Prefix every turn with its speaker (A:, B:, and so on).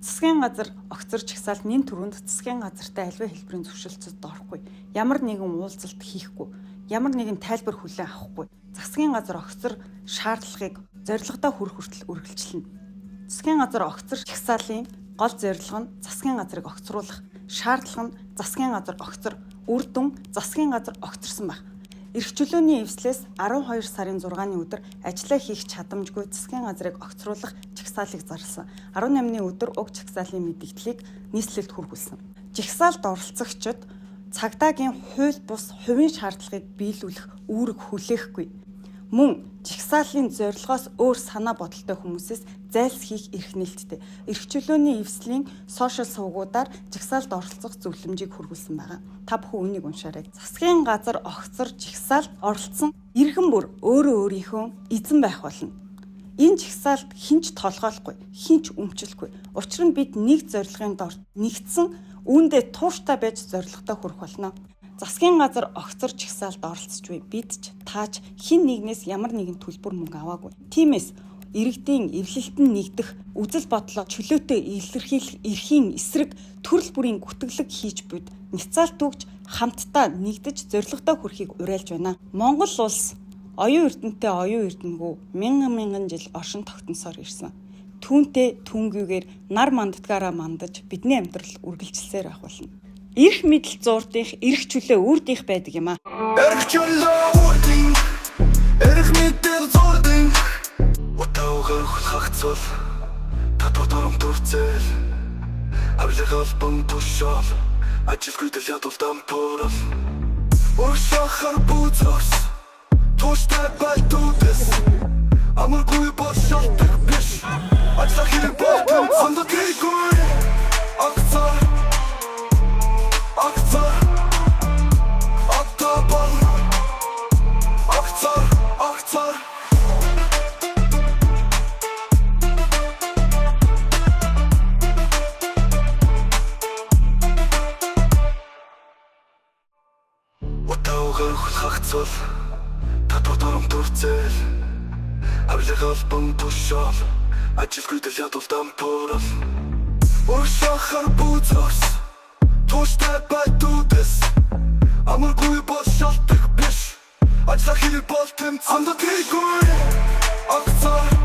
A: Засгийн газар огцорч ихсаал нэн төрөнд засгийн газартай альва хэлбэрийн зөвшөлтөд орохгүй, ямар нэгэн уулзалт хийхгүй, ямар нэгэн тайлбар хүлээн авахгүй, засгийн газар огцор шаардлагыг зорилгодоо хүрэх хүртэл үргэлжилнэ. Засгийн газар огцорч ихсаалын гол зорилго нь засгийн газрыг огцруулах, шаардлага нь засгийн газар огцор, үр дүн засгийн газар огцорсон байх. Эрх чөлөөний эвслээс 12 сарын 6-ны өдөр ажиллаа хийх чадамжгүй засгийн газрыг огцруулах жагсаалыг зарласан. 18-ны өдөр уг жагсаалын мэдээллийг нийслэлд хүргүүлсэн. Жагсаалд оролцогчид цагдаагийн хууль бус хувийн шаардлагыг биелүүлэх үүрэг хүлээхгүй. Мөн жагсаалын зорилгоос өөр санаа бодолтой хүмүүсээс зайлсхийх эрх нээлттэй. Эрх чөлөөний эвслийн сошиал сувгуудаар жагсаалд оролцох зөвлөмжийг хүргүүлсэн байгаа. Та бүхэн үнийг уншаарай. Засгийн газар огцор жагсаалд оролцсон иргэн бүр өөрийнхөө эзэн байх болно. Энэ жагсаалд хинч толгойлохгүй, хинч өмчлөхгүй. Учир нь бид нэг зорилгын дор нэгдсэн үүндээ тууштай байж зорилготой хүрэх болно. Засгийн газар огцор жагсаалд оролцож буй бид ч таач хэн нэгнээс ямар нэгэн төлбөр мөнгө аваагүй. Тиймээс иргэдийн эвлэлтэн нэгдэх, үзэл бодлоо чөлөөтэй илэрхийлэх эрхийн эсрэг төрөл бүрийн гүтгэлэг хийж буйд няцаалт түгж хамтдаа нэгдэж зорилготой хүрэхийг уриалж байна. Монгол улс оюун эрдэнэтэй оюун эрдэнэгүй мянган жил оршин тогтносоор ирсэн. Түүнтэй түүнгүйгээр нар манддгаараа мандаж бидний амьдрал үргэлжилсээр байх болно. Эрх мэдэл зуурдынх эрх чөлөө үрдийнх байдаг юм аа.
B: Эрх чөлөө үрдийнх, эрх мэдэл зуурдынх. Утаагаар хагцвал татвар дарамт төрцөл. Авлигал бон тушаал, ажилгүй дэлхийд улдаан пурал. Уршахар бузос, тууштай байтуудас. Амаргүй бошалдаг биш. Ажлах хэрэг болтон сандатгийгүй. Акцар Утаагаар хагцвал татвар дарамт төрцөл. Авлигал бон тушаал, ажилгүй дэлхийд улдаан пурал. Уршахар бузос, тууштай байтуудас. Амаргүй бошалдаг биш. Ажлах хэрэг болтон сандатгийгүй. Акцар